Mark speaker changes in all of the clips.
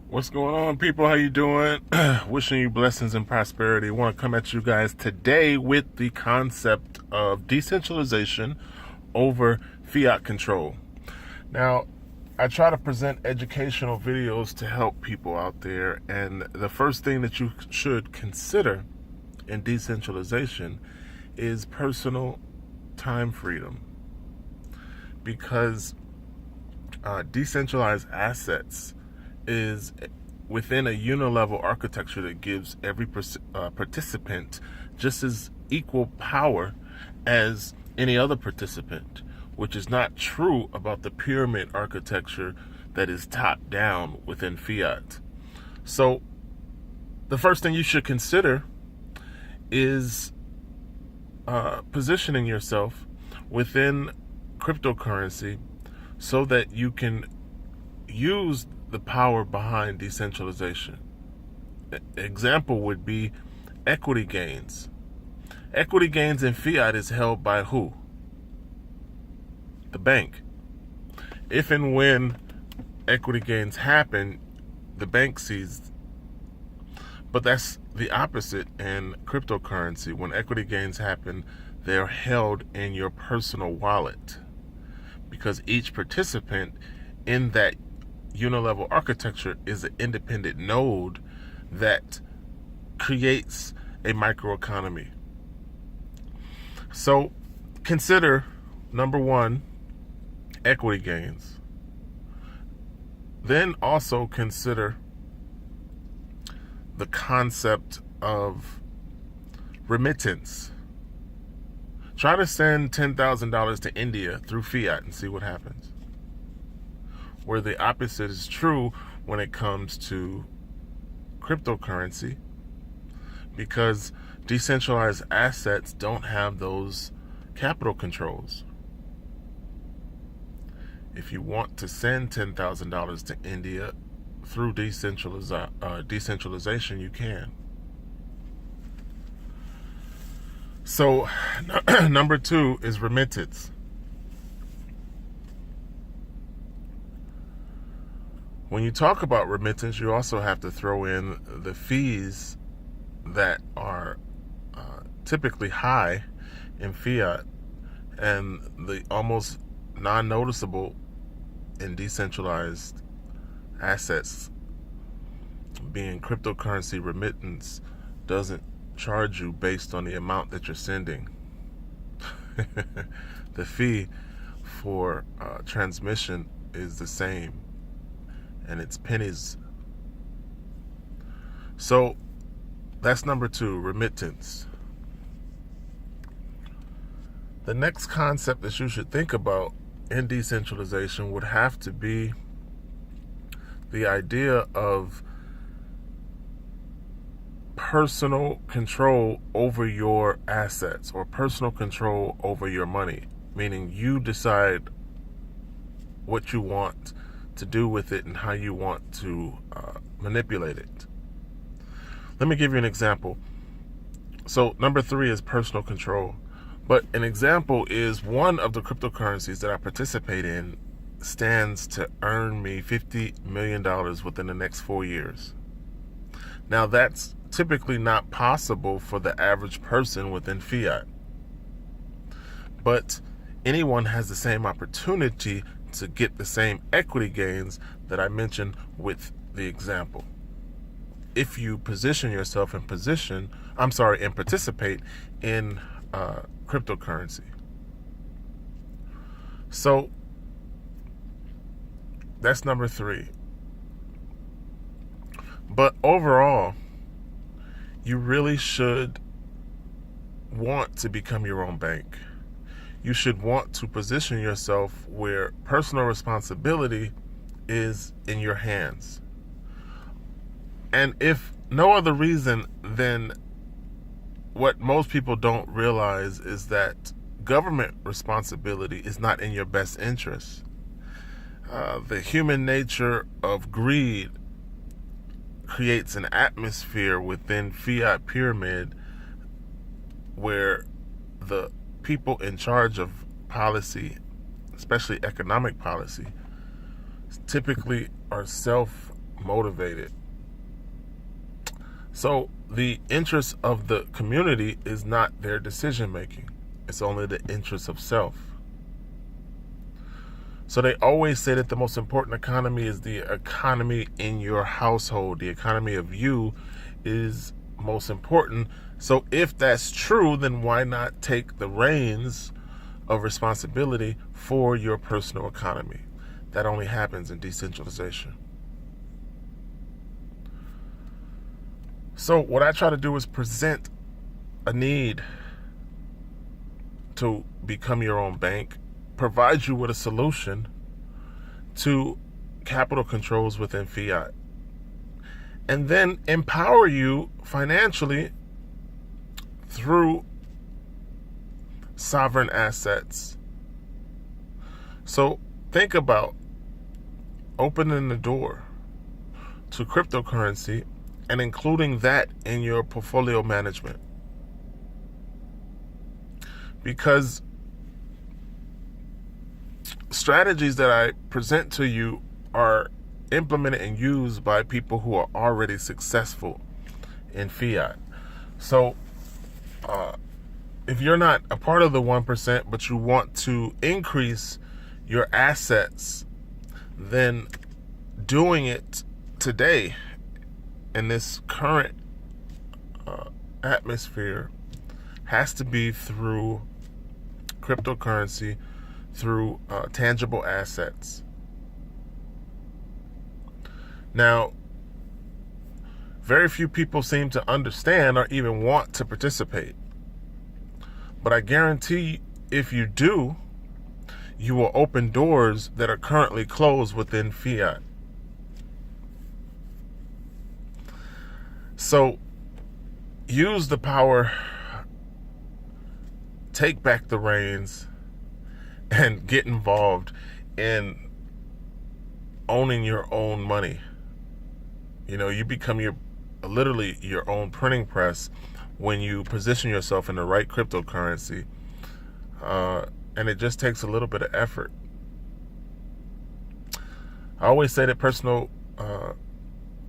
Speaker 1: What's going on, people? How you doing? Wishing you blessings and prosperity. I want to come at you guys today with the concept of decentralization over fiat control. Now, I try to present educational videos to help people out there, and the first thing that you should consider in decentralization is personal time freedom, because decentralized assets is within a unilevel architecture that gives every participant just as equal power as any other participant, which is not true about the pyramid architecture that is top down within fiat. So the first thing you should consider is positioning yourself within cryptocurrency so that you can use the power behind decentralization. Example would be equity gains. Equity gains in fiat is held by who? The bank. If and when equity gains happen, the bank sees. But that's the opposite in cryptocurrency. When equity gains happen, they're held in your personal wallet, because each participant in that unilevel architecture is an independent node that creates a microeconomy. So consider, number one, equity gains. Then also consider the concept of remittance. Try to send $10,000 to India through fiat and see what happens. Where the opposite is true when it comes to cryptocurrency, because decentralized assets don't have those capital controls. If you want to send $10,000 to India through decentralization, you can. So number two is remittance. When you talk about remittance, you also have to throw in the fees that are typically high in fiat and the almost non-noticeable in decentralized assets. Being cryptocurrency, remittance doesn't charge you based on the amount that you're sending. The fee for transmission is the same, and it's pennies. So that's number two, remittance. The next concept that you should think about in decentralization would have to be the idea of personal control over your assets, or personal control over your money, meaning you decide what you want to do with it and how you want to manipulate it. Let me give you an example. So number three is personal control. But an example is one of the cryptocurrencies that I participate in stands to earn me $50 million within the next 4 years. Now that's typically not possible for the average person within fiat. But anyone has the same opportunity to get the same equity gains that I mentioned with the example, if you position yourself and participate in cryptocurrency. So that's number three. But overall, you really should want to become your own bank. You should want to position yourself where personal responsibility is in your hands. And if no other reason than what most people don't realize is that government responsibility is not in your best interest. The human nature of greed creates an atmosphere within fiat pyramid where the people in charge of policy, especially economic policy, typically are motivated. So the interest of the community is not their decision making. It's only the interest of self. So they always say that the most important economy is the economy in your household. The economy of you is most important. So if that's true, then why not take the reins of responsibility for your personal economy? That only happens in decentralization. So what I try to do is present a need to become your own bank, provide you with a solution to capital controls within fiat, and then empower you financially through sovereign assets. So think about opening the door to cryptocurrency and including that in your portfolio management. Because strategies that I present to you are implemented and used by people who are already successful in fiat. So if you're not a part of the 1%, but you want to increase your assets, then doing it today in this current atmosphere has to be through cryptocurrency, through tangible assets. Now, very few people seem to understand or even want to participate. But I guarantee if you do, you will open doors that are currently closed within fiat. So use the power, take back the reins, and get involved in owning your own money. You know, you become literally your own printing press when you position yourself in the right cryptocurrency. And it just takes a little bit of effort. I always say that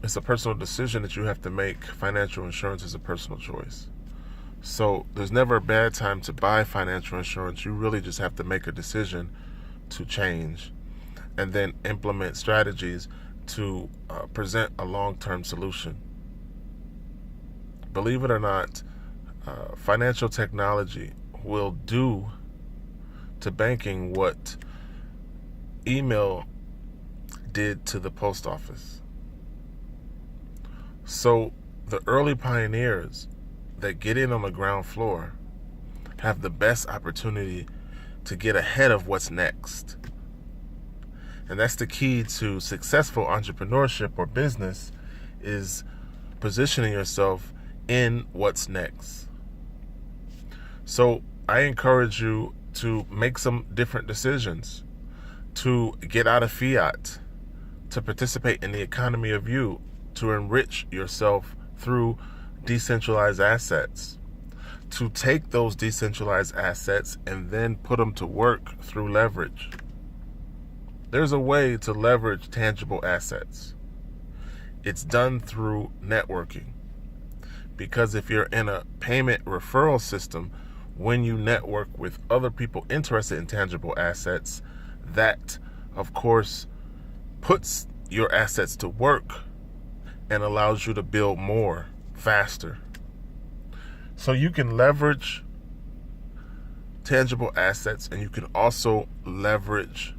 Speaker 1: it's a personal decision that you have to make. Financial insurance is a personal choice. So there's never a bad time to buy financial insurance. You really just have to make a decision to change and then implement strategies to present a long-term solution. Believe it or not, financial technology will do to banking what email did to the post office. So the early pioneers that get in on the ground floor have the best opportunity to get ahead of what's next. And that's the key to successful entrepreneurship or business, is positioning yourself in what's next. So I encourage you to make some different decisions, to get out of fiat, to participate in the economy of you, to enrich yourself through decentralized assets, to take those decentralized assets and then put them to work through leverage. There's a way to leverage tangible assets. It's done through networking. Because if you're in a payment referral system, when you network with other people interested in tangible assets, that, of course, puts your assets to work and allows you to build more faster. So you can leverage tangible assets, and you can also leverage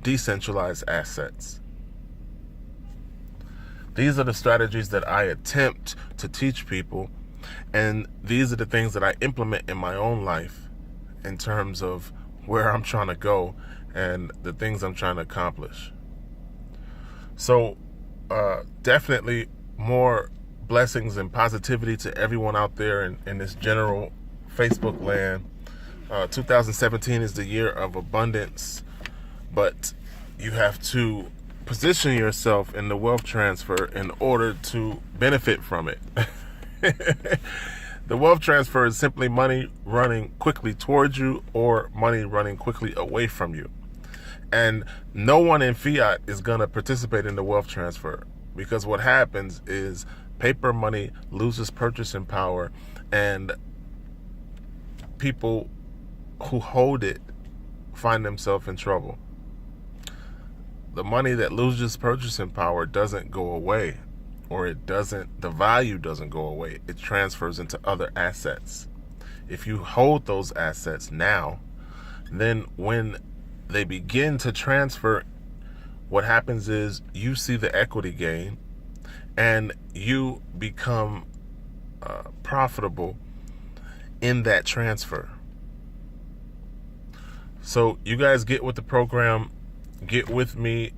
Speaker 1: decentralized assets. These are the strategies that I attempt to teach people, and these are the things that I implement in my own life in terms of where I'm trying to go and the things I'm trying to accomplish. So definitely more blessings and positivity to everyone out there in this general Facebook land. 2017 is the year of abundance, but you have to position yourself in the wealth transfer in order to benefit from it. The wealth transfer is simply money running quickly towards you or money running quickly away from you. And no one in fiat is going to participate in the wealth transfer, because what happens is paper money loses purchasing power, and people who hold it find themselves in trouble. The money that loses purchasing power doesn't go away, or the value doesn't go away. It transfers into other assets. If you hold those assets now, then when they begin to transfer, what happens is you see the equity gain and you become profitable in that transfer. So you guys get with the program, get with me